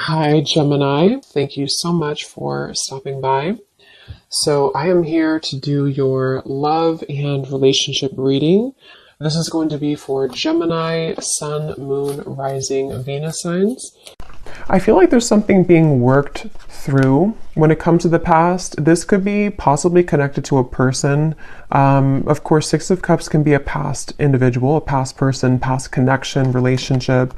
Hi, Gemini. Thank you so much for stopping by. So, I am here to do your love and relationship reading. This is going to be for Gemini, Sun, Moon, Rising, Venus signs. I feel like there's something being worked through when it comes to the past. This could be possibly connected to a person. Of course, Six of Cups can be a past individual, a past person, past connection, relationship.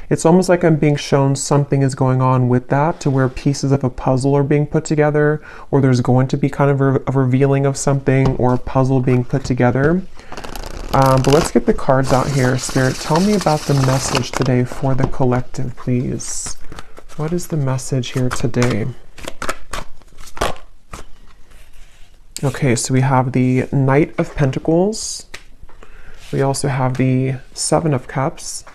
It's almost like I'm being shown something is going on with that, to where pieces of a puzzle are being put together, or there's going to be kind of a revealing of something, or a puzzle being put together. But let's get the cards out here. Spirit, tell me about the message today for the collective, please. What is the message here today? Okay, so we have the Knight of Pentacles. We also have the Seven of Cups.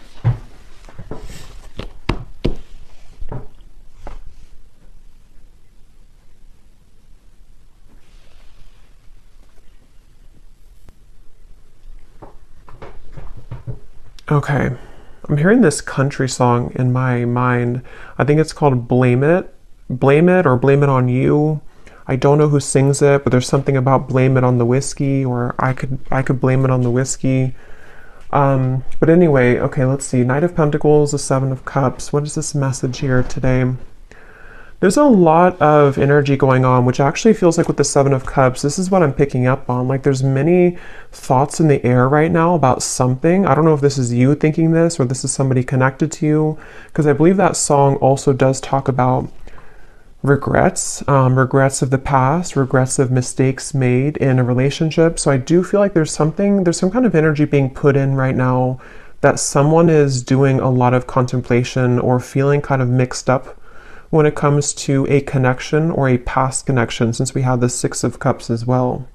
Okay, I'm hearing this country song in my mind. I think it's called Blame It. Blame It or Blame It on You. I don't know who sings it, but there's something about blame it on the whiskey, or I could blame it on the whiskey. But anyway, okay, let's see. Knight of Pentacles, the Seven of Cups. What is this message here today? There's a lot of energy going on, which actually feels like with the Seven of Cups, this is what I'm picking up on. Like there's many thoughts in the air right now about something. I don't know if this is you thinking this or this is somebody connected to you, because I believe that song also does talk about regrets, regrets of the past, regrets of mistakes made in a relationship. So I do feel like there's some kind of energy being put in right now that someone is doing a lot of contemplation or feeling kind of mixed up when it comes to a connection or a past connection, since we have the Six of Cups as well.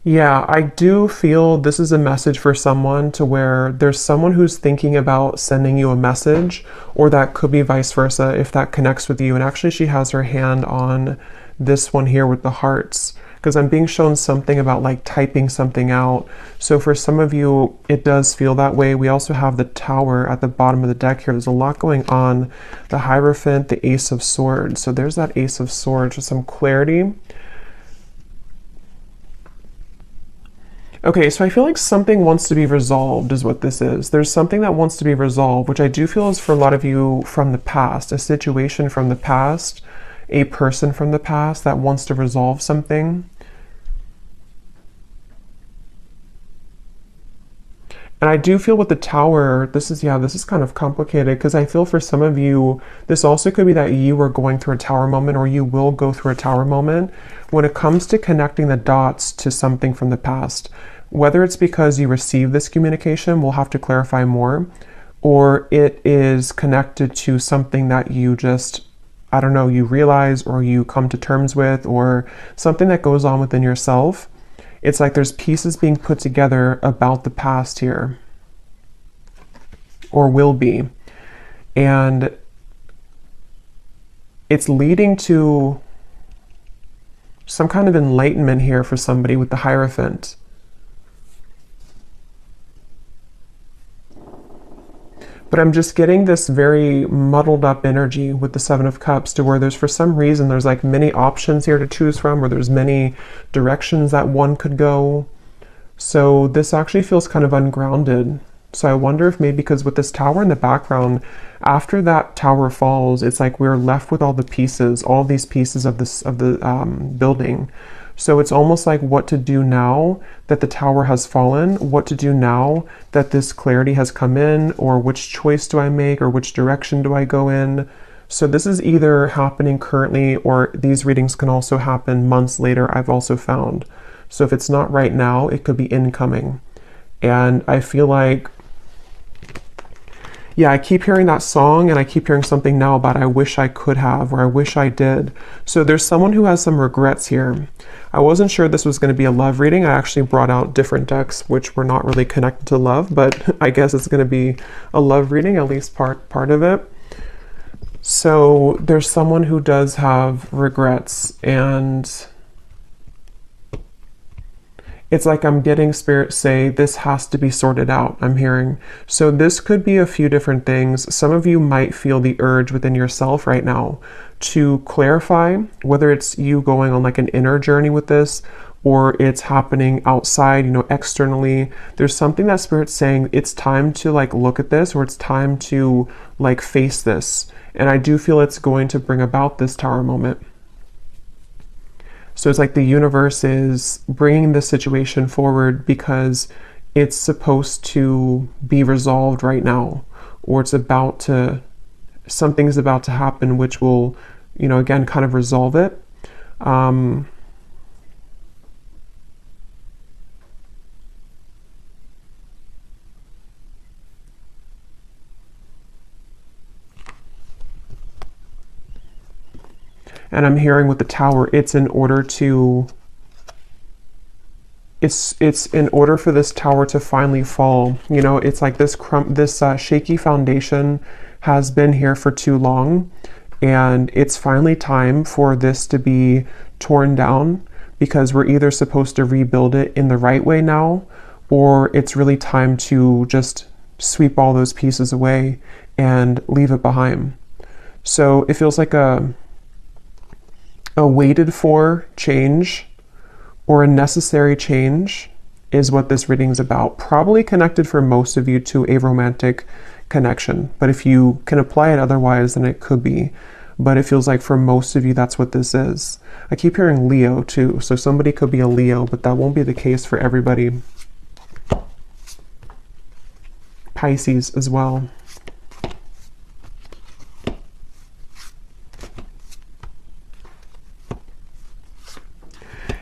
Yeah, I do feel this is a message for someone, to where there's someone who's thinking about sending you a message, or that could be vice versa if that connects with you. And actually she has her hand on this one here with the hearts, because I'm being shown something about like typing something out. So for some of you, it does feel that way. We also have the Tower at the bottom of the deck here. There's a lot going on. The Hierophant, the Ace of Swords. So there's that Ace of Swords with some clarity. Okay, so I feel like something wants to be resolved is what this is. There's something that wants to be resolved, which I do feel is for a lot of you from the past, a situation from the past, a person from the past that wants to resolve something. And I do feel with the Tower, this is kind of complicated, because I feel for some of you, this also could be that you are going through a Tower moment, or you will go through a Tower moment when it comes to connecting the dots to something from the past. Whether it's because you received this communication, we'll have to clarify more, or it is connected to something that you just, I don't know, you realize or you come to terms with, or something that goes on within yourself. It's like there's pieces being put together about the past here, or will be. And it's leading to some kind of enlightenment here for somebody with the Hierophant. But I'm just getting this very muddled up energy with the Seven of Cups, to where there's, for some reason, there's like many options here to choose from, or there's many directions that one could go. So this actually feels kind of ungrounded. So I wonder if maybe because with this Tower in the background, after that Tower falls, it's like we're left with all the pieces, all these pieces of the building. So it's almost like what to do now that the Tower has fallen, what to do now that this clarity has come in, or which choice do I make, or which direction do I go in. So this is either happening currently, or these readings can also happen months later, I've also found. So if it's not right now, it could be incoming. And I feel like, yeah, I keep hearing that song, and I keep hearing something now about I wish I could have, or I wish I did. So there's someone who has some regrets here. I wasn't sure this was going to be a love reading. I actually brought out different decks, which were not really connected to love, but I guess it's going to be a love reading, at least part of it. So there's someone who does have regrets, and It's like I'm getting Spirit say this has to be sorted out, I'm hearing. So this could be a few different things. Some of you might feel the urge within yourself right now to clarify whether it's you going on like an inner journey with this, or it's happening outside, you know, externally. There's something that Spirit's saying it's time to like look at this, or it's time to like face this. And I do feel it's going to bring about this Tower moment. So it's like the universe is bringing this situation forward because it's supposed to be resolved right now, or it's about to, something's about to happen, which will, you know, again, kind of resolve it. And I'm hearing with the Tower, it's in order to, it's in order for this Tower to finally fall. You know, it's like this shaky foundation has been here for too long, and it's finally time for this to be torn down, because we're either supposed to rebuild it in the right way now, or it's really time to just sweep all those pieces away and leave it behind. So it feels like a waited for change, or a necessary change, is what this reading's about. Probably connected for most of you to a romantic connection, but if you can apply it otherwise, then it could be. But it feels like for most of you, that's what this is. I keep hearing Leo too, so somebody could be a Leo, but that won't be the case for everybody. Pisces as well.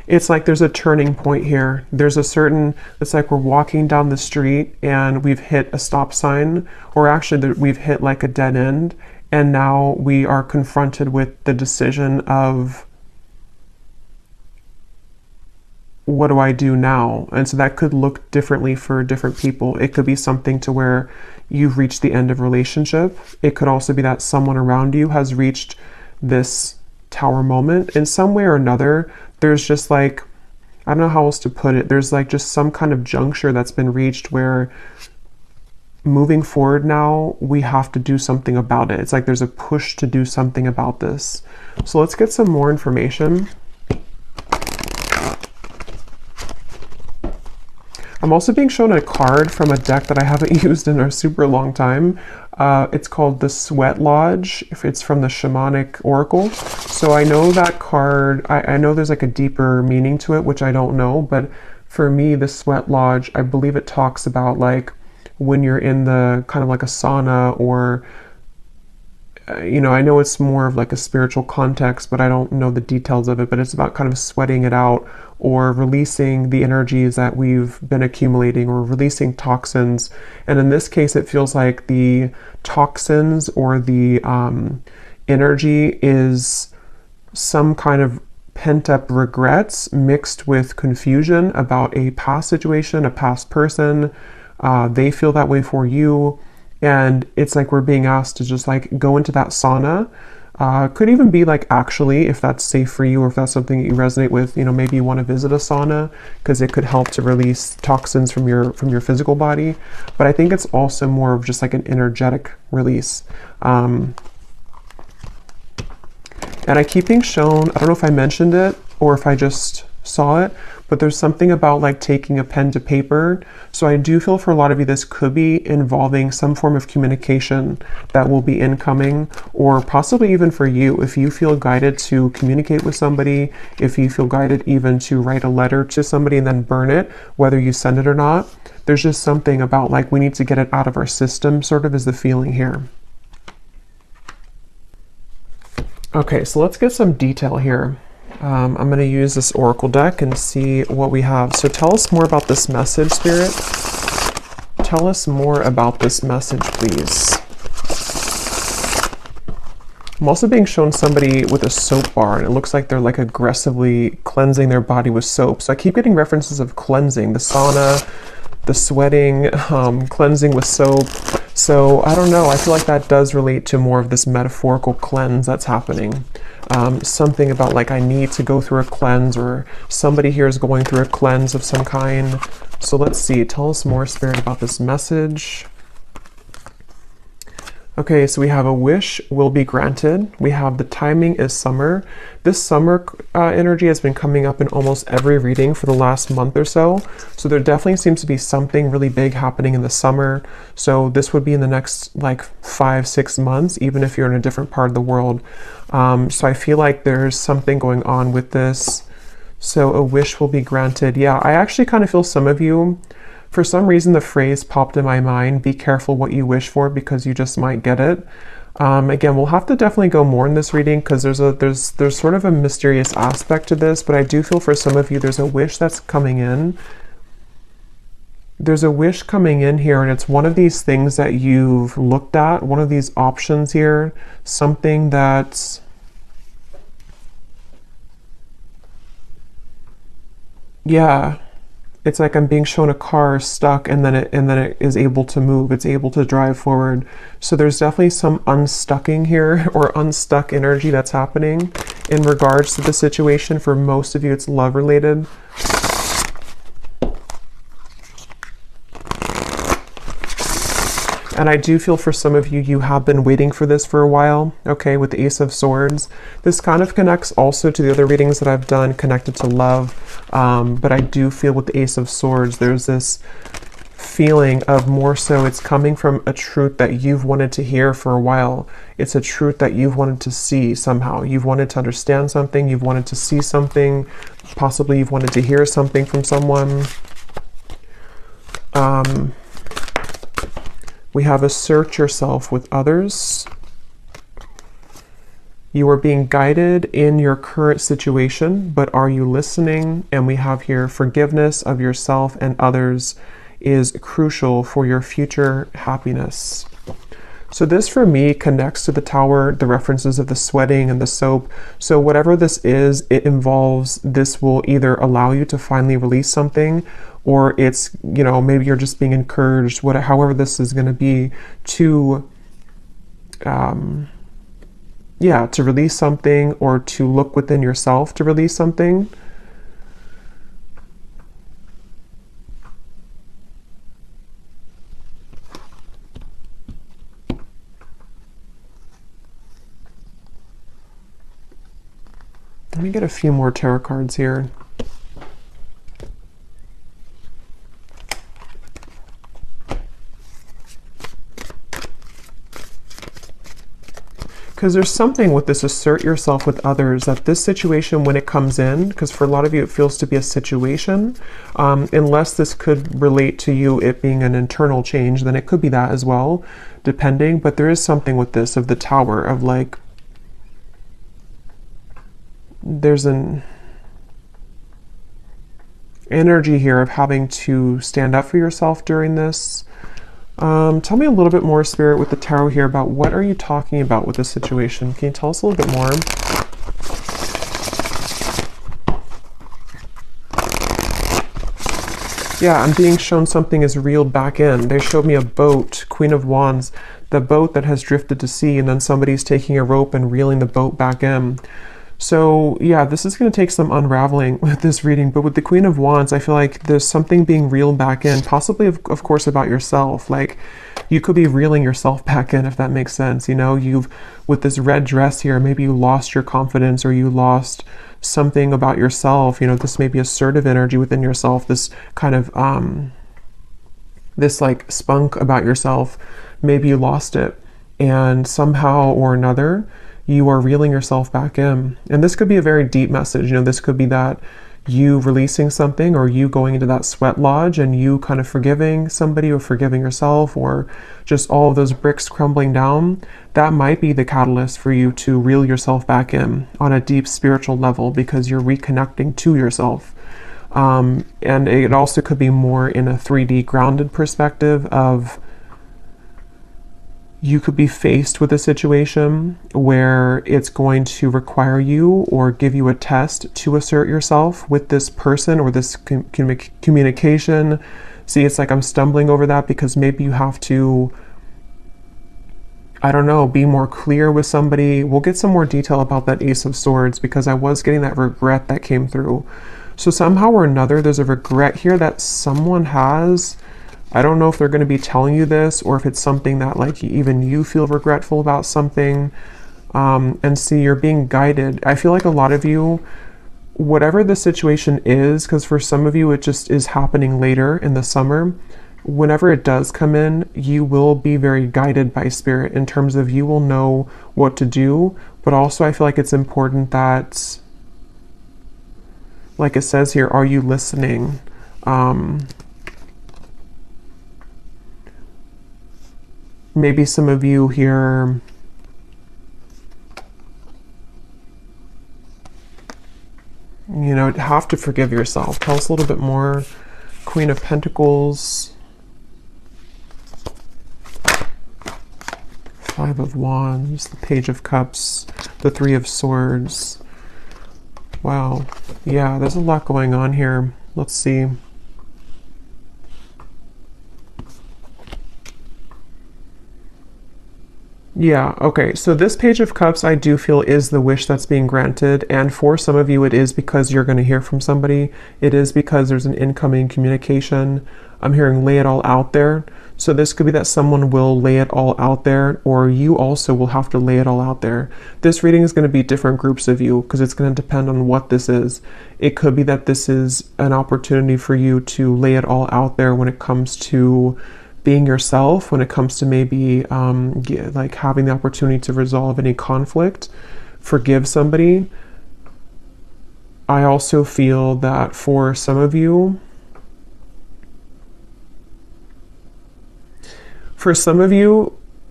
It's like there's a turning point here. There's a certain, it's like we're walking down the street and we've hit a stop sign, or actually we've hit like a dead end, and now we are confronted with the decision of, what do I do now? And so that could look differently for different people. It could be something to where you've reached the end of relationship. It could also be that someone around you has reached this Tower moment in some way or another. There's just like, I don't know how else to put it. There's like just some kind of juncture that's been reached where moving forward now, we have to do something about it. It's like there's a push to do something about this. So let's get some more information. I'm also being shown a card from a deck that I haven't used in a super long time. It's called the Sweat Lodge. If it's from the Shamanic Oracle. So I know that card, I know there's like a deeper meaning to it, which I don't know. But for me, the Sweat Lodge, I believe it talks about like when you're in the kind of like a sauna, or you know, I know it's more of like a spiritual context, but I don't know the details of it, but it's about kind of sweating it out, or releasing the energies that we've been accumulating, or releasing toxins. And in this case, it feels like the toxins or the energy is some kind of pent-up regrets mixed with confusion about a past situation, a past person. They feel that way for you. And it's like we're being asked to just like go into that sauna. Could even be like, actually, if that's safe for you, or if that's something that you resonate with, you know, maybe you want to visit a sauna because it could help to release toxins from your physical body. But I think it's also more of just like an energetic release. And I keep being shown, I don't know if I mentioned it or if I just saw it, but there's something about like taking a pen to paper. So I do feel for a lot of you, this could be involving some form of communication that will be incoming, or possibly even for you, if you feel guided to communicate with somebody, if you feel guided even to write a letter to somebody and then burn it, whether you send it or not. There's just something about like we need to get it out of our system, sort of is the feeling here. Okay, so let's get some detail here. I'm going to use this oracle deck and see what we have. So tell us more about this message, Spirit. Tell us more about this message, please. I'm also being shown somebody with a soap bar, and it looks like they're like aggressively cleansing their body with soap. So I keep getting references of cleansing, the sauna, the sweating, cleansing with soap. So I don't know, I feel like that does relate to more of this metaphorical cleanse that's happening. Something about like I need to go through a cleanse, or somebody here is going through a cleanse of some kind. So let's see, tell us more, Spirit, about this message. Okay, so we have a wish will be granted. We have the timing is summer. This summer energy has been coming up in almost every reading for the last month or so. So there definitely seems to be something really big happening in the summer. So this would be in the next like 5-6 months, even if you're in a different part of the world. So I feel like there's something going on with this. So a wish will be granted. Yeah, I actually kind of feel some of you, for some reason, the phrase popped in my mind, be careful what you wish for because you just might get it. Again, we'll have to definitely go more in this reading because there's sort of a mysterious aspect to this, but I do feel for some of you, there's a wish that's coming in. There's a wish coming in here, and it's one of these things that you've looked at, one of these options here, something that's, yeah. It's like I'm being shown a car stuck, and then it is able to move. It's able to drive forward. So there's definitely some unstucking here, or unstuck energy that's happening in regards to the situation. For most of you, it's love related. And I do feel for some of you, you have been waiting for this for a while, okay, with the Ace of Swords. This kind of connects also to the other readings that I've done connected to love. But I do feel with the Ace of Swords, there's this feeling of more so it's coming from a truth that you've wanted to hear for a while. It's a truth that you've wanted to see somehow. You've wanted to understand something. You've wanted to see something. Possibly you've wanted to hear something from someone. We have assert yourself with others. You are being guided in your current situation, but are you listening? And we have here forgiveness of yourself and others is crucial for your future happiness. So this for me connects to the Tower, the references of the sweating and the soap. So whatever this is, it involves, this will either allow you to finally release something, or it's, you know, maybe you're just being encouraged, however this is going to be, to yeah, to release something, or to look within yourself to release something. Let me get a few more tarot cards here. Because there's something with this assert yourself with others, that this situation, when it comes in, because for a lot of you it feels to be a situation, unless this could relate to you, it being an internal change, then it could be that as well, depending. But there is something with this of the Tower, of like, there's an energy here of having to stand up for yourself during this. Tell me a little bit more, Spirit, with the Tarot here about what are you talking about with this situation? Can you tell us a little bit more? Yeah, I'm being shown something is reeled back in. They showed me a boat, Queen of Wands, the boat that has drifted to sea, and then somebody's taking a rope and reeling the boat back in. So yeah, this is going to take some unraveling with this reading, but with the Queen of Wands, I feel like there's something being reeled back in, possibly of course about yourself. Like you could be reeling yourself back in, if that makes sense. You know, with this red dress here, maybe you lost your confidence, or you lost something about yourself. You know, this may be assertive energy within yourself, this kind of, this like spunk about yourself. Maybe you lost it, and somehow or another, you are reeling yourself back in. And this could be a very deep message. You know, this could be that you releasing something, or you going into that sweat lodge and you kind of forgiving somebody, or forgiving yourself, or just all of those bricks crumbling down. That might be the catalyst for you to reel yourself back in on a deep spiritual level, because you're reconnecting to yourself. And it also could be more in a 3D grounded perspective of, you could be faced with a situation where it's going to require you or give you a test to assert yourself with this person, or this communication, See, it's like I'm stumbling over that because maybe you have to, I don't know, be more clear with somebody. We'll get some more detail about that Ace of Swords because I was getting that regret that came through. So somehow or another, there's a regret here that someone has. I don't know if they're going to be telling you this or if it's something that like even you feel regretful about something. And see, you're being guided. I feel like a lot of you, whatever the situation is, because for some of you it just is happening later in the summer, whenever it does come in, you will be very guided by spirit in terms of you will know what to do. But also I feel like it's important that, like it says here, are you listening? Maybe some of you here, you know, have to forgive yourself. Tell us a little bit more. Queen of Pentacles, Five of Wands, the Page of Cups, the Three of Swords. Wow. Yeah, there's a lot going on here. Let's see. Yeah, okay, so this Page of Cups I do feel is the wish that's being granted, and for some of you it is because you're going to hear from somebody. It is because there's an incoming communication. I'm hearing lay it all out there. So this could be that someone will lay it all out there, or you also will have to lay it all out there. This reading is going to be different groups of you because it's going to depend on what this is. It could be that this is an opportunity for you to lay it all out there when it comes to being yourself, when it comes to maybe like having the opportunity to resolve any conflict, forgive somebody. I also feel that for some of you,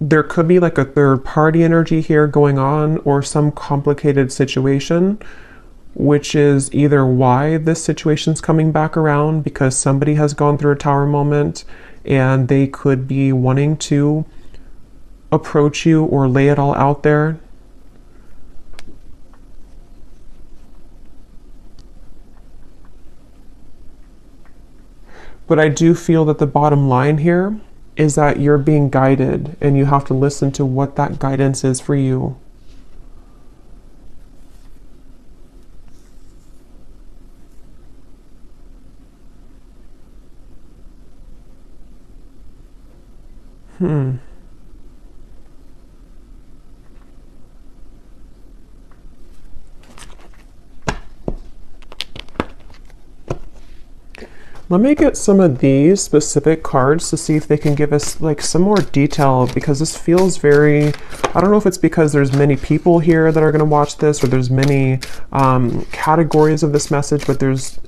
there could be like a third party energy here going on, or some complicated situation, which is either why this situation's coming back around, because somebody has gone through a tower moment and they could be wanting to approach you or lay it all out there. But I do feel that the bottom line here is that you're being guided and you have to listen to what that guidance is for you. Let me get some of these specific cards to see if they can give us like some more detail, because this feels very, I don't know if it's because there's many people here that are going to watch this, or there's many categories of this message, but there's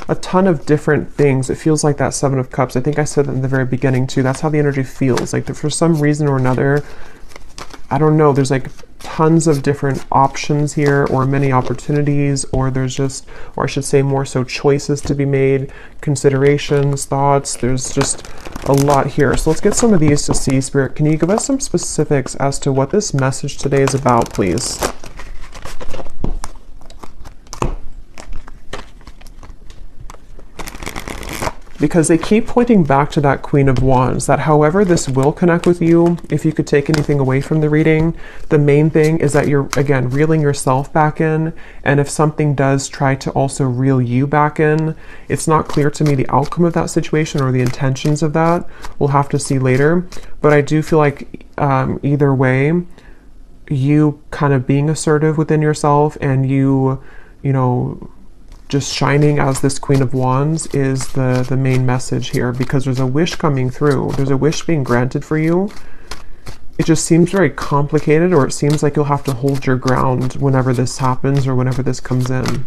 a ton of different things. It feels like that Seven of Cups. I think I said that in the very beginning too. That's how the energy feels. Like for some reason or another, I don't know, there's like tons of different options here, or many opportunities, or there's just, or I should say more so choices to be made, considerations, thoughts. There's just a lot here. So let's get some of these to see. Spirit, can you give us some specifics as to what this message today is about, please? Because they keep pointing back to that Queen of Wands, that however this will connect with you, if you could take anything away from the reading, the main thing is that you're, again, reeling yourself back in. And if something does try to also reel you back in, it's not clear to me the outcome of that situation or the intentions of that. We'll have to see later. But I do feel like either way, you kind of being assertive within yourself and you know, just shining as this Queen of Wands is the main message here, because there's a wish coming through. There's a wish being granted for you. It just seems very complicated, or it seems like you'll have to hold your ground whenever this happens or whenever this comes in.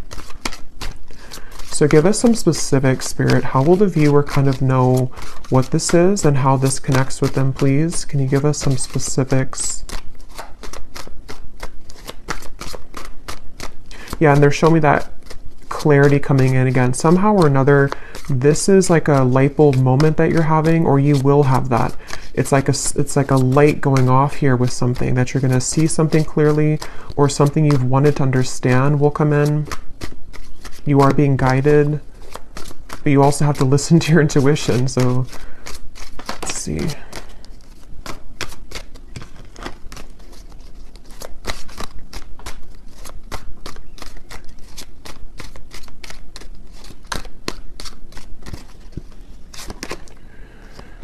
So give us some specifics, Spirit. How will the viewer kind of know what this is and how this connects with them, please? Can you give us some specifics? Yeah, and they're showing me that clarity coming in again. Somehow or another, this is like a light bulb moment that you're having, or you will have that. It's like a light going off here with something, that you're going to see something clearly, or something you've wanted to understand will come in. You are being guided. but you also have to listen to your intuition. So let's see.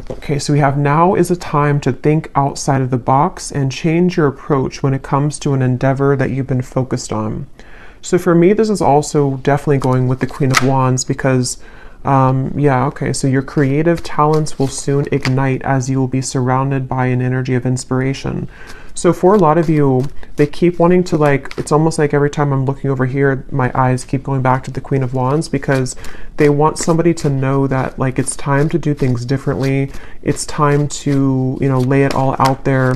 Okay, so we have now is a time to think outside of the box and change your approach when it comes to an endeavor that you've been focused on. So for me, this is also definitely going with the Queen of Wands because, yeah, okay, so your creative talents will soon ignite as you will be surrounded by an energy of inspiration. So for a lot of you, they keep wanting to, like, it's almost like every time I'm looking over here, my eyes keep going back to the Queen of Wands because they want somebody to know that, like, it's time to do things differently. It's time to, you know, lay it all out there.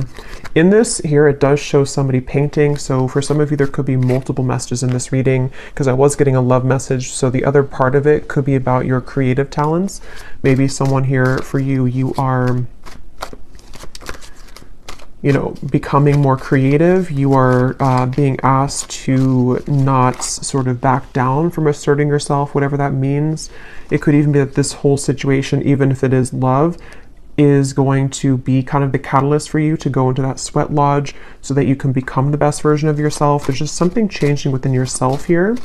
In this here, it does show somebody painting. So for some of you, there could be multiple messages in this reading because I was getting a love message. So the other part of it could be about your creative talents. Maybe someone here for you, you are, you know, becoming more creative. You are being asked to not sort of back down from asserting yourself, whatever that means. It could even be that this whole situation, even if it is love, is going to be kind of the catalyst for you to go into that sweat lodge so that you can become the best version of yourself. There's just something changing within yourself here.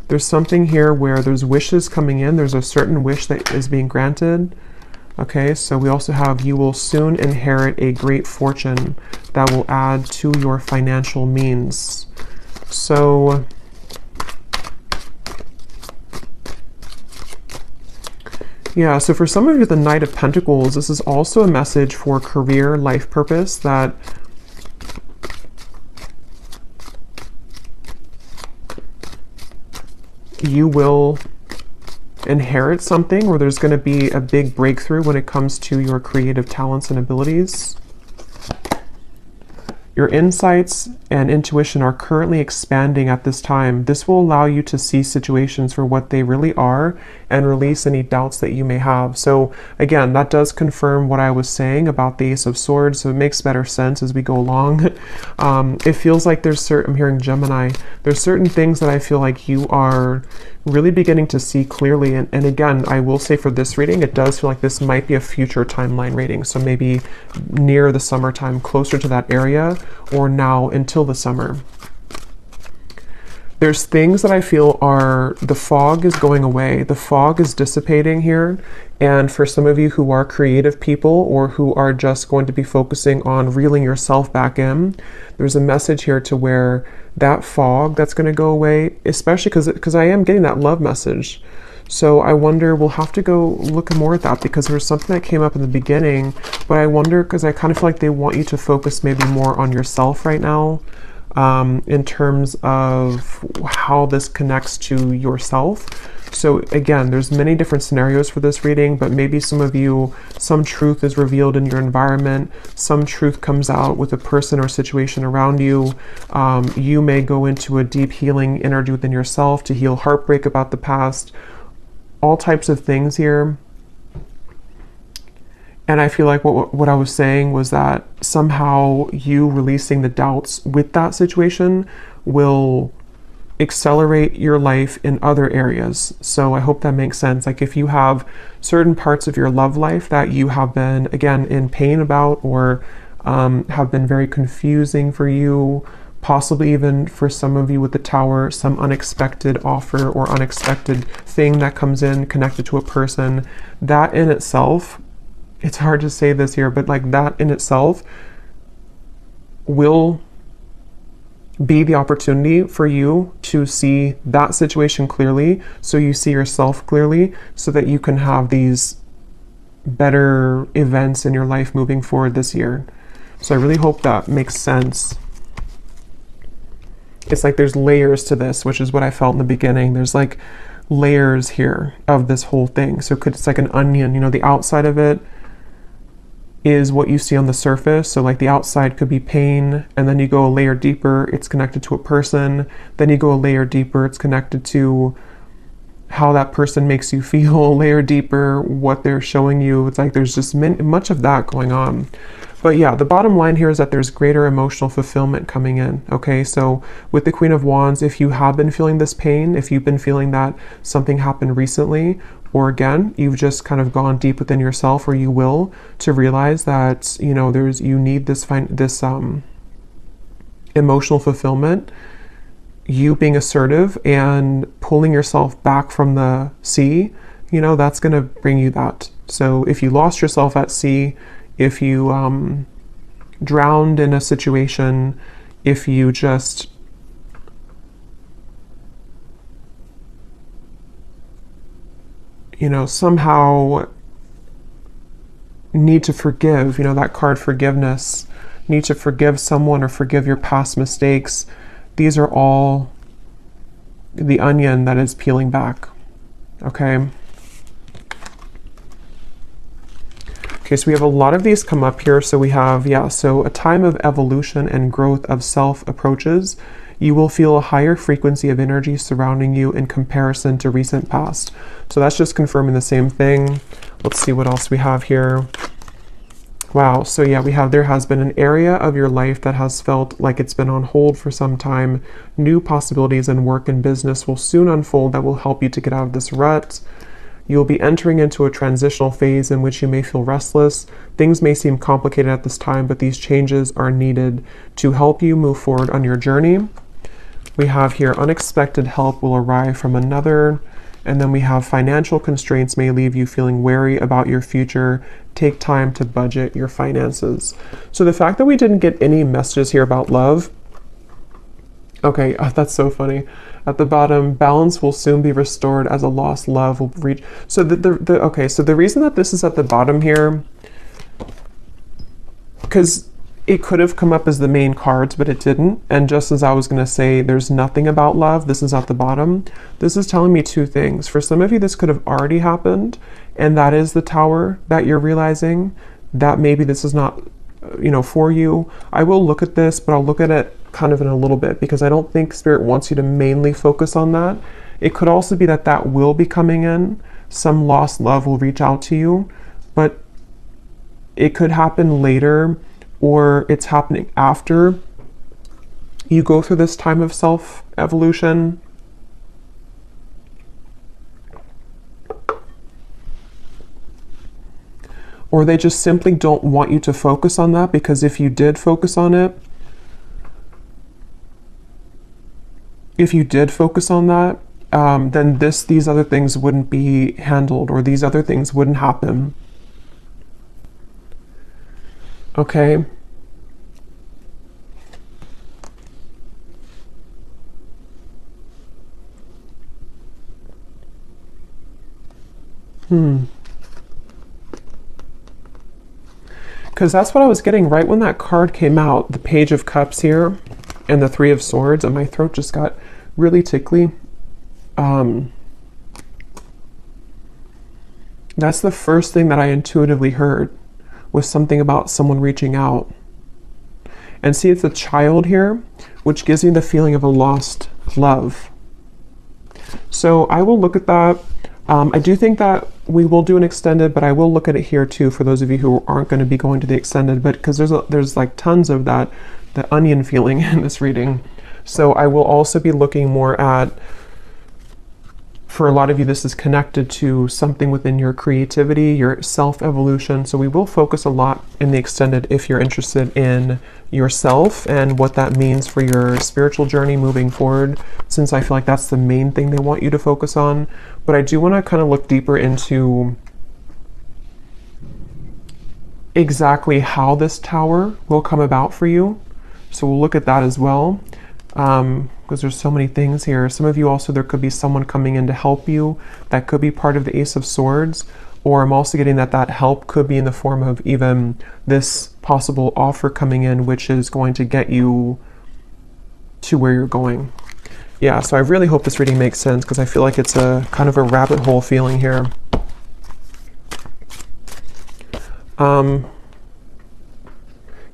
There's something here where there's wishes coming in. There's a certain wish that is being granted. Okay, so we also have you will soon inherit a great fortune that will add to your financial means. So yeah, so for some of you, the Knight of Pentacles, this is also a message for career, life purpose, that you will inherit something where there's going to be a big breakthrough when it comes to your creative talents and abilities. Your insights and intuition are currently expanding at this time. This will allow you to see situations for what they really are and release any doubts that you may have. So again, that does confirm what I was saying about the Ace of Swords, so it makes better sense as we go along. It feels like there's I'm hearing Gemini, there's certain things that I feel like you are really beginning to see clearly. And again, I will say for this reading, it does feel like this might be a future timeline reading. So maybe near the summertime, closer to that area, or now until the summer. There's things that I feel are, the fog is going away. The fog is dissipating here. And for some of you who are creative people or who are just going to be focusing on reeling yourself back in, there's a message here to where that fog that's going to go away, especially because I am getting that love message. So I wonder, we'll have to go look more at that because there's something that came up in the beginning, but I wonder, because I kind of feel like they want you to focus maybe more on yourself right now, in terms of how this connects to yourself. So again, there's many different scenarios for this reading, but maybe some of you, some truth is revealed in your environment, some truth comes out with a person or situation around you. You may go into a deep healing energy within yourself to heal heartbreak about the past, all types of things here. And I feel like what I was saying was that somehow you releasing the doubts with that situation will accelerate your life in other areas. So I hope that makes sense. Like if you have certain parts of your love life that you have been, again, in pain about, or have been very confusing for you, possibly even for some of you with the Tower, some unexpected offer or unexpected thing that comes in connected to a person, that in itself, it's hard to say this here, but like that in itself will be the opportunity for you to see that situation clearly, so you see yourself clearly, so that you can have these better events in your life moving forward this year. So I really hope that makes sense. It's like there's layers to this, which is what I felt in the beginning. There's like layers here of this whole thing. So it's like an onion, you know, the outside of it is what you see on the surface. So like the outside could be pain, and then you go a layer deeper, it's connected to a person. Then you go a layer deeper, it's connected to how that person makes you feel, a layer deeper, what they're showing you. It's like there's just much of that going on. But yeah, the bottom line here is that there's greater emotional fulfillment coming in, okay? So with the Queen of Wands, if you have been feeling this pain, if you've been feeling that something happened recently, or again, you've just kind of gone deep within yourself, or you will, to realize that, you know, you need this emotional fulfillment, you being assertive and pulling yourself back from the sea, you know, that's going to bring you that. So if you lost yourself at sea, if you drowned in a situation, if you just somehow need to forgive, that card forgiveness, need to forgive someone or forgive your past mistakes. These are all the onion that is peeling back. Okay. Okay, so we have a lot of these come up here. So we have, so a time of evolution and growth of self approaches. You will feel a higher frequency of energy surrounding you in comparison to recent past. So that's just confirming the same thing. Let's see what else we have here. Wow, so yeah, there has been an area of your life that has felt like it's been on hold for some time. New possibilities in work and business will soon unfold that will help you to get out of this rut. You'll be entering into a transitional phase in which you may feel restless. Things may seem complicated at this time, but these changes are needed to help you move forward on your journey. We have here unexpected help will arrive from another. And then we have financial constraints may leave you feeling wary about your future. Take time to budget your finances. So the fact that we didn't get any messages here about love. Okay, that's so funny. At the bottom, balance will soon be restored as a lost love will reach. So so the reason that this is at the bottom here, because it could have come up as the main cards, but it didn't. And just as I was going to say, there's nothing about love, this is at the bottom. This is telling me two things. For some of you, this could have already happened, and that is the Tower that you're realizing that maybe this is not, for you. I will look at this, but I'll look at it kind of in a little bit, because I don't think Spirit wants you to mainly focus on that. It could also be that will be coming in. Some lost love will reach out to you, but it could happen later, or it's happening after you go through this time of self-evolution. Or they just simply don't want you to focus on that, because if you did focus on it, then these other things wouldn't be handled, or these other things wouldn't happen. Okay. Because that's what I was getting right when that card came out, the Page of Cups here and the Three of Swords, and my throat just got really tickly. That's the first thing that I intuitively heard, was something about someone reaching out. And see, it's a child here, which gives me the feeling of a lost love. So I will look at that. I do think that we will do an extended, but I will look at it here too for those of you who aren't going to be going to the extended, but because there's like tons of that, the onion feeling in this reading. So I will also be looking more at, for a lot of you, this is connected to something within your creativity, your self-evolution. So we will focus a lot in the extended if you're interested in yourself and what that means for your spiritual journey moving forward, since I feel like that's the main thing they want you to focus on. But I do want to kind of look deeper into exactly how this Tower will come about for you. So we'll look at that as well. Because there's so many things here. Some of you also, there could be someone coming in to help you. That could be part of the Ace of Swords. Or I'm also getting that help could be in the form of even this possible offer coming in, which is going to get you to where you're going. Yeah, so I really hope this reading makes sense, because I feel like it's a kind of a rabbit hole feeling here.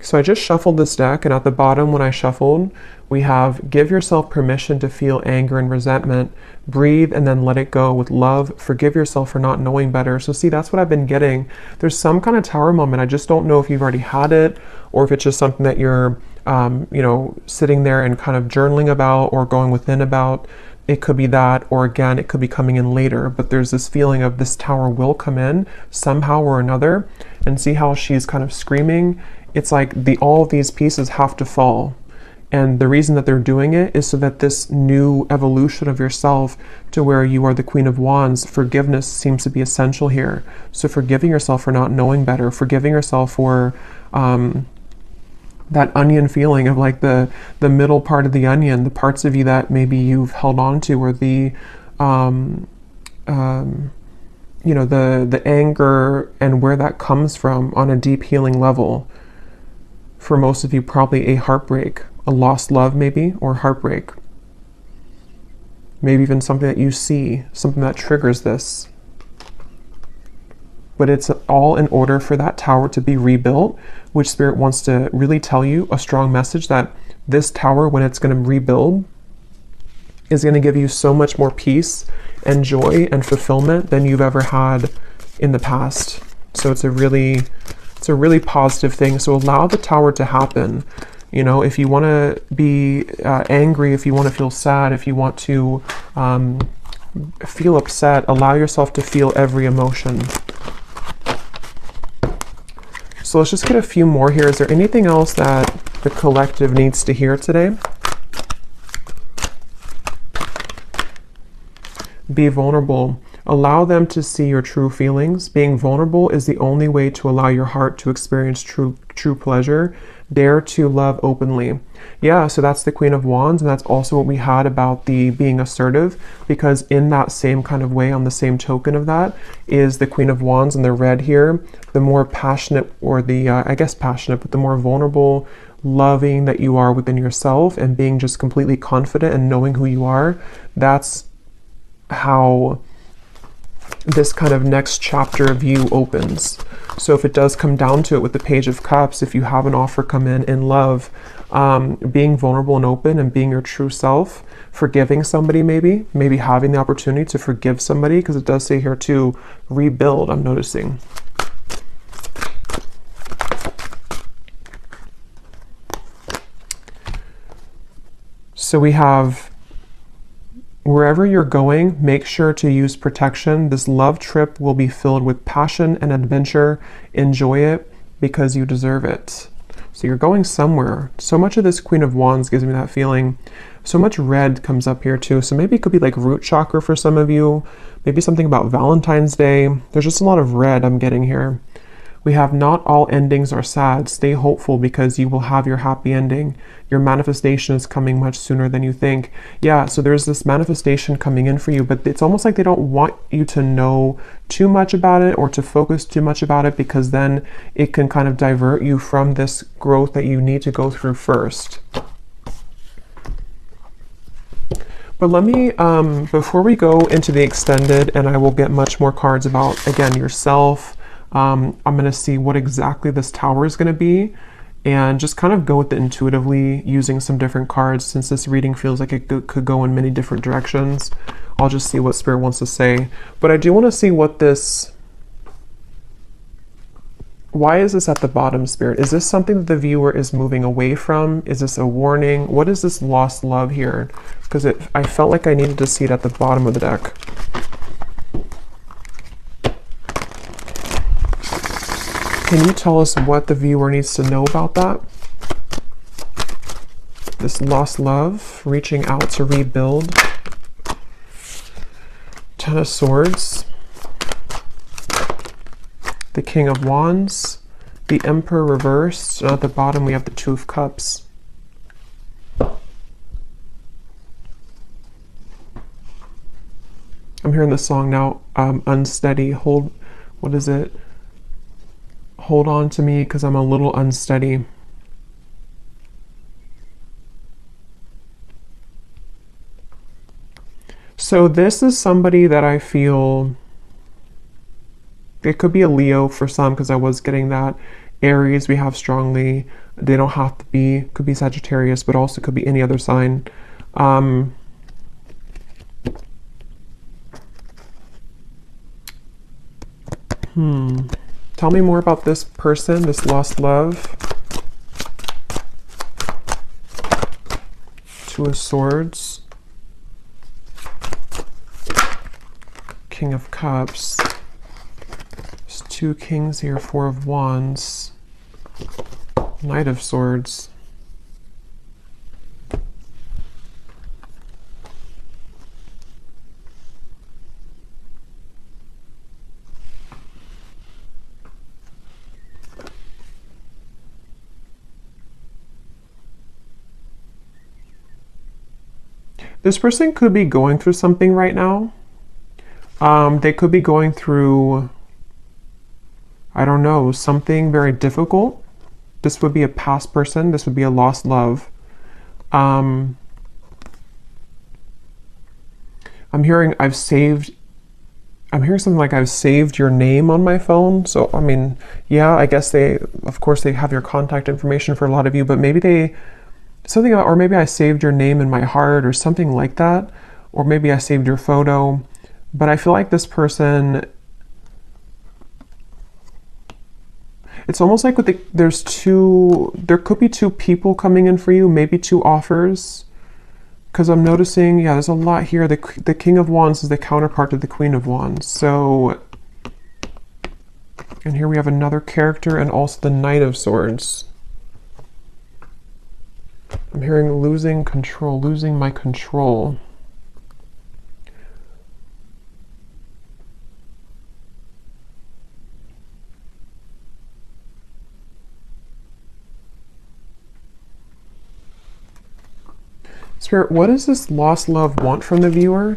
So I just shuffled this deck, and at the bottom when I shuffled, we have give yourself permission to feel anger and resentment, breathe and then let it go with love, forgive yourself for not knowing better. So see, that's what I've been getting. There's some kind of Tower moment. I just don't know if you've already had it, or if it's just something that you're, sitting there and kind of journaling about or going within about. it could be that, or again, it could be coming in later, but there's this feeling of this tower will come in somehow or another. And see how she's kind of screaming? It's like all of these pieces have to fall. And the reason that they're doing it is so that this new evolution of yourself to where you are the Queen of Wands, forgiveness seems to be essential here. So forgiving yourself for not knowing better, forgiving yourself for that onion feeling of like the middle part of the onion, the parts of you that maybe you've held on to, or the you know, the anger and where that comes from on a deep healing level. For most of you, probably a heartbreak, a lost love maybe, or heartbreak. Maybe even something that you see, something that triggers this. But it's all in order for that tower to be rebuilt, which Spirit wants to really tell you a strong message that this tower, when it's going to rebuild, is going to give you so much more peace and joy and fulfillment than you've ever had in the past. So it's a really positive thing. So allow the tower to happen. You know, if you want to be angry, if you want to feel sad, if you want to feel upset, allow yourself to feel every emotion. So let's just get a few more here. Is there anything else that the collective needs to hear today? Be vulnerable. Allow them to see your true feelings. Being vulnerable is the only way to allow your heart to experience true pleasure. Dare to love openly. Yeah, so that's the Queen of Wands, and that's also what we had about the being assertive, because in that same kind of way, on the same token of that, is the Queen of Wands in the red here. The more passionate, or the, I guess passionate, but the more vulnerable, loving that you are within yourself, and being just completely confident and knowing who you are, that's how this kind of next chapter of you opens. So if it does come down to it with the Page of Cups, if you have an offer come in love, being vulnerable and open and being your true self, forgiving somebody, maybe having the opportunity to forgive somebody, because it does say here to rebuild, I'm noticing. So we have, wherever you're going, make sure to use protection. This love trip will be filled with passion and adventure. Enjoy it because you deserve it. So you're going somewhere. So much of this Queen of Wands gives me that feeling. So much red comes up here too. So maybe it could be like root chakra for some of you. Maybe something about Valentine's Day. There's just a lot of red I'm getting here. We have not all endings are sad. Stay hopeful because you will have your happy ending. Your manifestation is coming much sooner than you think. Yeah, so there's this manifestation coming in for you, but it's almost like they don't want you to know too much about it or to focus too much about it, because then it can kind of divert you from this growth that you need to go through first. But let me, before we go into the extended, and I will get much more cards about, again, yourself, I'm going to see what exactly this tower is going to be, and just kind of go with it intuitively using some different cards. Since this reading feels like it could go in many different directions, I'll just see what Spirit wants to say. But I do want to see what this, why is this at the bottom, Spirit? Is this something that the viewer is moving away from? Is this a warning? What is this lost love here? Because I felt like I needed to see it at the bottom of the deck. Can you tell us what the viewer needs to know about that? This lost love, reaching out to rebuild. Ten of Swords. The King of Wands. The Emperor reversed. And at the bottom we have the Two of Cups. I'm hearing the song now, Unsteady. Hold, what is it? Hold on to me because I'm a little unsteady. So this is somebody that I feel, it could be a Leo for some, because I was getting that. Aries we have strongly. They don't have to be, could be Sagittarius, but also could be any other sign. Tell me more about this person, this lost love. Two of Swords. King of Cups. There's 2 Kings here, 4 of Wands, Knight of Swords. This person could be going through something right now. They could be going through, I don't know, something very difficult. This would be a past person. This would be a lost love. I'm hearing something like I've saved your name on my phone. So, I mean, yeah, I guess of course they have your contact information for a lot of you, but maybe or maybe I saved your name in my heart or something like that. Or maybe I saved your photo. But I feel like this person, it's almost like there could be 2 people coming in for you, maybe 2 offers. Because I'm noticing, yeah, there's a lot here. The King of Wands is the counterpart to the Queen of Wands. So, and here we have another character and also the Knight of Swords. I'm hearing losing control, losing my control. Spirit, what does this lost love want from the viewer?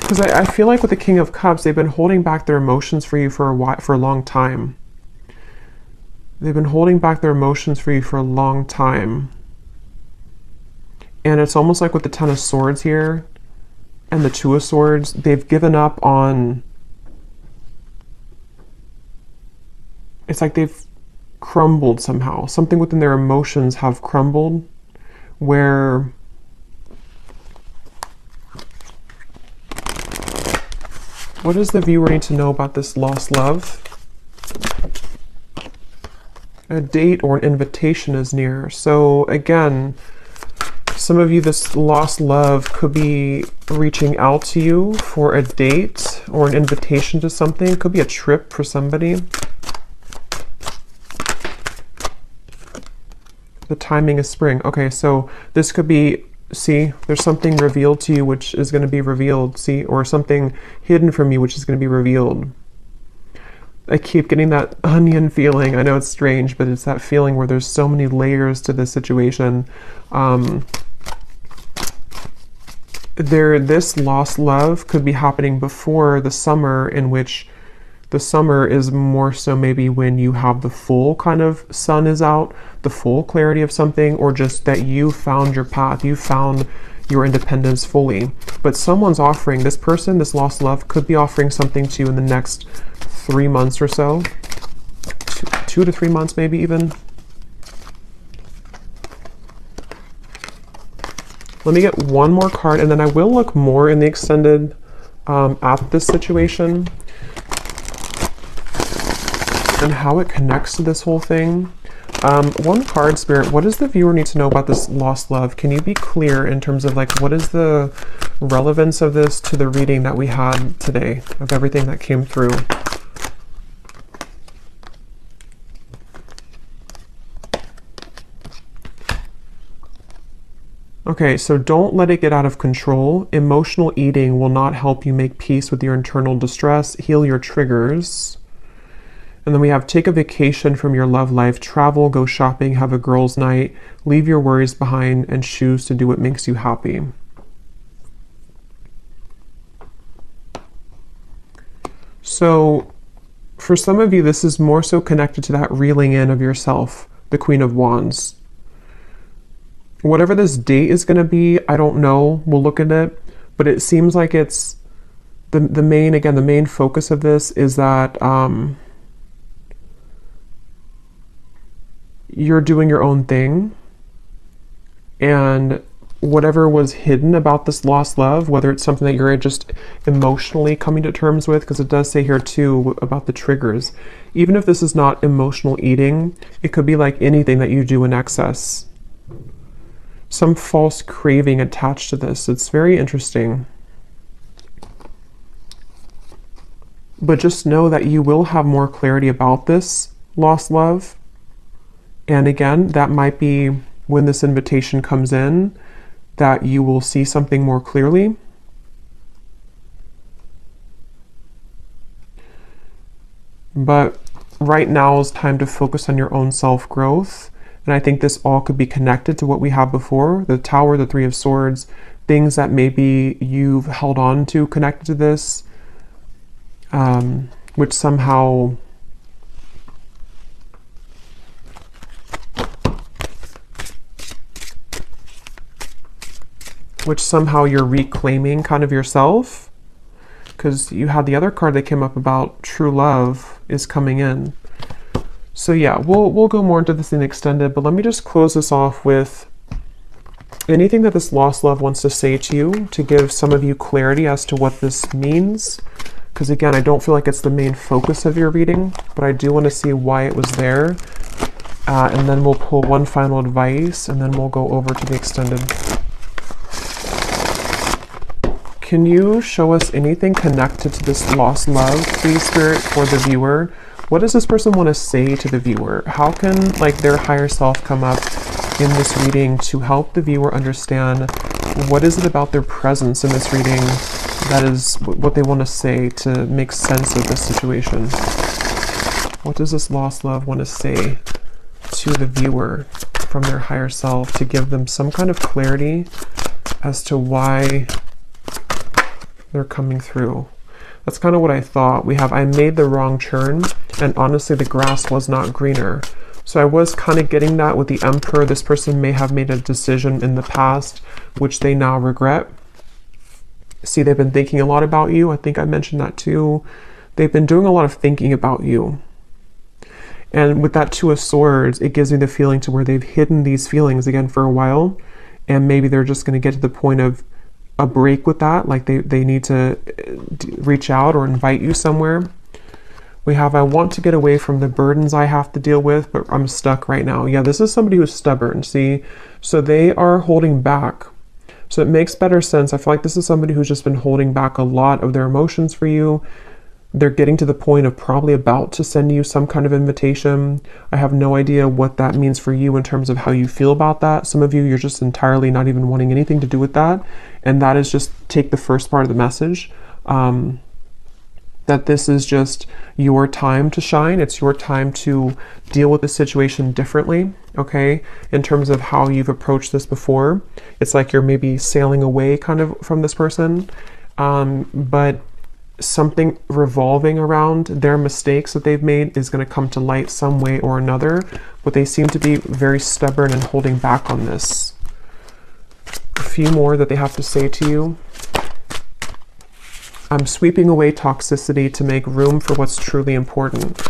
Because I feel like with the King of Cups, they've been holding back their emotions for you for a long time. They've been holding back their emotions for you for a long time. And it's almost like with the Ten of Swords here and the Two of Swords, they've given up on... It's like they've crumbled somehow. Something within their emotions have crumbled where... What does the viewer need to know about this lost love? A date or an invitation is near. So again, some of you, this lost love could be reaching out to you for a date or an invitation to something. It could be a trip for somebody. The timing is spring. Okay, so this could be, see, there's something revealed to you which is going to be revealed, see, or something hidden from you which is going to be revealed. I keep getting that onion feeling. I know it's strange, but it's that feeling where there's so many layers to this situation. This lost love could be happening before the summer, in which the summer is more so maybe when you have the full kind of sun is out, the full clarity of something, or just that you found your path, you found your independence fully. But someone's offering, this person, this lost love, could be offering something to you in the next 3 months or so, 2 to 3 months maybe even. Let me get one more card and then I will look more in the extended at this situation and how it connects to this whole thing. One card, Spirit, what does the viewer need to know about this lost love? Can you be clear in terms of like, what is the relevance of this to the reading that we had today, of everything that came through? Okay, so don't let it get out of control. Emotional eating will not help you make peace with your internal distress, heal your triggers. And then we have take a vacation from your love life, travel, go shopping, have a girls' night, leave your worries behind, and choose to do what makes you happy. So for some of you, this is more so connected to that reeling in of yourself, the Queen of Wands. Whatever this date is going to be, I don't know. We'll look at it. But it seems like it's the main focus of this is that you're doing your own thing. And whatever was hidden about this lost love, whether it's something that you're just emotionally coming to terms with, because it does say here too about the triggers. Even if this is not emotional eating, it could be like anything that you do in excess. some false craving attached to this. It's very interesting. But just know that you will have more clarity about this lost love. And again, that might be when this invitation comes in, that you will see something more clearly. But right now is time to focus on your own self-growth. And I think this all could be connected to what we have before, the Tower, the Three of Swords, things that maybe you've held on to connected to this, which somehow you're reclaiming kind of yourself, because you had the other card that came up about true love is coming in. So yeah, we'll go more into this in extended, but let me just close this off with anything that this lost love wants to say to you, to give some of you clarity as to what this means. Because again, I don't feel like it's the main focus of your reading, but I do want to see why it was there. And then we'll pull one final advice, and then we'll go over to the extended. Can you show us anything connected to this lost love, please, Spirit, for the viewer? What does this person want to say to the viewer? How can like their higher self come up in this reading to help the viewer understand what is it about their presence in this reading that is what they want to say to make sense of this situation? What does this lost love want to say to the viewer from their higher self to give them some kind of clarity as to why they're coming through? That's kind of what I thought. We have, I made the wrong turn, and honestly, the grass was not greener. So I was kind of getting that with the Emperor. This person may have made a decision in the past, which they now regret. See, they've been thinking a lot about you. I think I mentioned that too. They've been doing a lot of thinking about you. And with that Two of Swords, it gives me the feeling to where they've hidden these feelings again for a while. And maybe they're just going to get to the point of a break with that, like they need to reach out or invite you somewhere. We have, I want to get away from the burdens I have to deal with, but I'm stuck right now. Yeah, this is somebody who's stubborn, see? So they are holding back. So it makes better sense. I feel like this is somebody who's just been holding back a lot of their emotions for you. They're getting to the point of probably about to send you some kind of invitation. I have no idea what that means for you in terms of how you feel about that. Some of you, you're just entirely not even wanting anything to do with that. And that is just take the first part of the message. That this is just your time to shine. It's your time to deal with the situation differently, okay? In terms of how you've approached this before. It's like you're maybe sailing away kind of from this person. But something revolving around their mistakes that they've made is going to come to light some way or another, but they seem to be very stubborn and holding back on this. A few more that they have to say to you. I'm sweeping away toxicity to make room for what's truly important.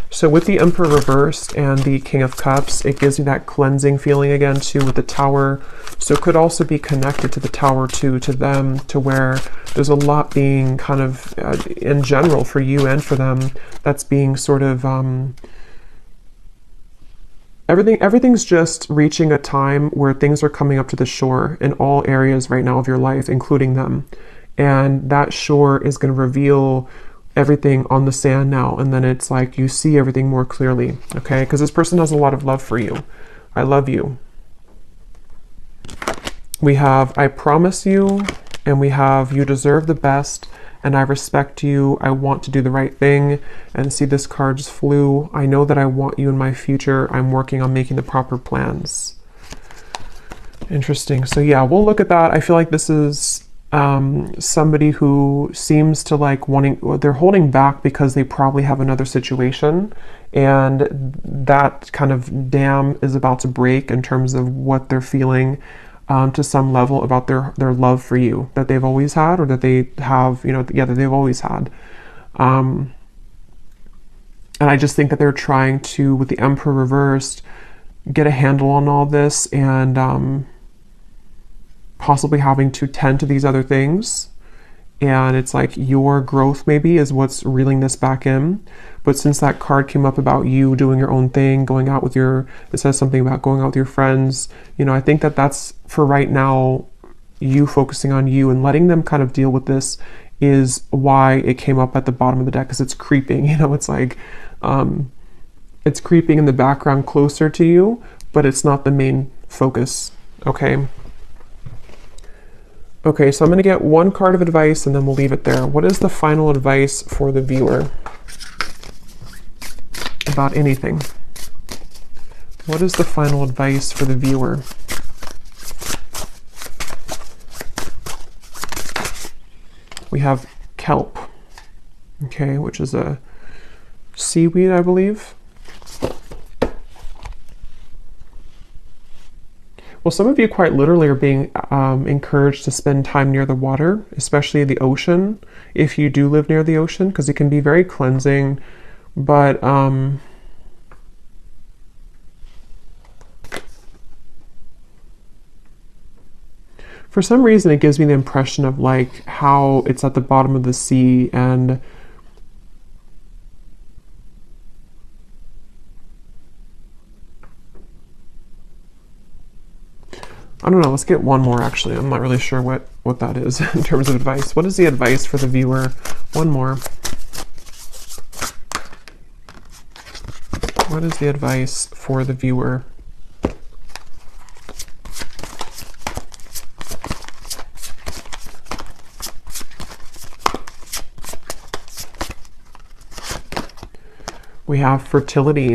So with the Emperor reversed and the King of Cups, it gives you that cleansing feeling again too with the Tower. So it could also be connected to the Tower too, to them, to where there's a lot being kind of in general for you and for them that's being sort of everything's just reaching a time where things are coming up to the shore in all areas right now of your life, including them. And that shore is going to reveal everything on the sand now, and then it's like you see everything more clearly, okay? Because this person has a lot of love for you. I love you. We have, I promise you, and we have, you deserve the best, and I respect you. I want to do the right thing. And see, this card just flew. I know that I want you in my future. I'm working on making the proper plans. Interesting. So yeah, we'll look at that. I feel like this is somebody who seems to like they're holding back because they probably have another situation, and that kind of dam is about to break in terms of what they're feeling to some level about their love for you that they've always had, or that they have, you know, yeah, that they've always had. And I just think that they're trying to, with the Emperor reversed, get a handle on all this, and possibly having to tend to these other things. and it's like your growth maybe is what's reeling this back in. But since that card came up about you doing your own thing, going out with it says something about going out with your friends, you know, I think that that's for right now, you focusing on you and letting them kind of deal with this is why it came up at the bottom of the deck, because it's creeping, you know, it's like, it's creeping in the background closer to you, but it's not the main focus, okay? Okay, so I'm gonna get one card of advice and then we'll leave it there. What is the final advice for the viewer about anything? What is the final advice for the viewer? We have kelp, okay, which is a seaweed, I believe. Well, some of you quite literally are being encouraged to spend time near the water, especially the ocean, if you do live near the ocean, because it can be very cleansing. But for some reason, it gives me the impression of like how it's at the bottom of the sea, and I don't know, let's get one more actually. I'm not really sure what that is in terms of advice. What is the advice for the viewer? One more. What is the advice for the viewer? We have fertility.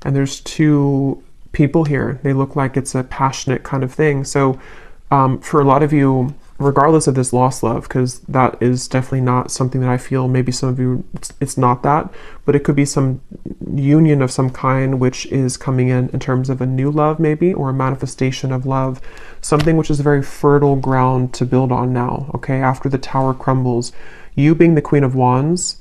And there's two people here. They look like it's a passionate kind of thing. So for a lot of you, regardless of this lost love, because that is definitely not something that I feel, maybe some of you, it's not that, but it could be some union of some kind which is coming in terms of a new love maybe, or a manifestation of love, something which is a very fertile ground to build on now, okay? After the tower crumbles, you being the Queen of Wands.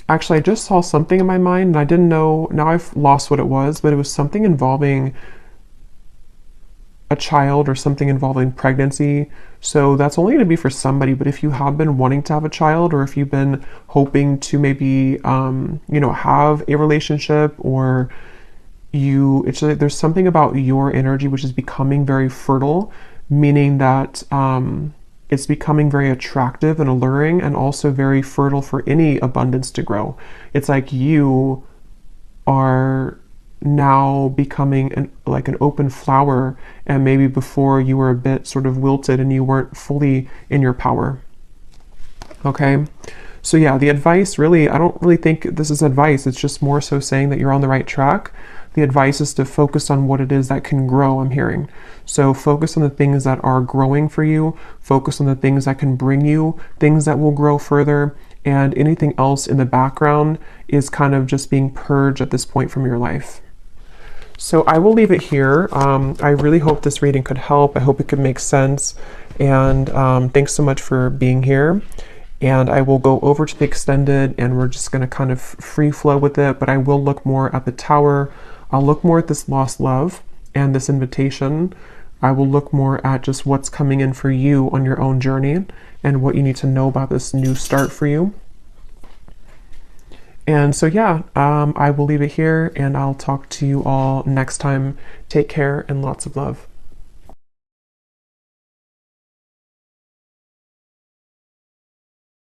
Actually, I just saw something in my mind and I didn't know, now I've lost what it was, but it was something involving a child or something involving pregnancy. So that's only going to be for somebody, but if you have been wanting to have a child, or if you've been hoping to maybe, you know, have a relationship, or it's like there's something about your energy which is becoming very fertile, meaning that, it's becoming very attractive and alluring, and also very fertile for any abundance to grow. It's like you are now becoming like an open flower, and maybe before you were a bit sort of wilted and you weren't fully in your power. Okay, so yeah, the advice really, I don't really think this is advice. It's just more so saying that you're on the right track. The advice is to focus on what it is that can grow, I'm hearing. So focus on the things that are growing for you, focus on the things that can bring you, things that will grow further, and anything else in the background is kind of just being purged at this point from your life. So I will leave it here. I really hope this reading could help. I hope it could make sense. And thanks so much for being here. And I will go over to the extended and we're just going to kind of free flow with it, but I will look more at the tower. I'll look more at this lost love and this invitation. I will look more at just what's coming in for you on your own journey and what you need to know about this new start for you. And so, yeah, I will leave it here and I'll talk to you all next time. Take care and lots of love.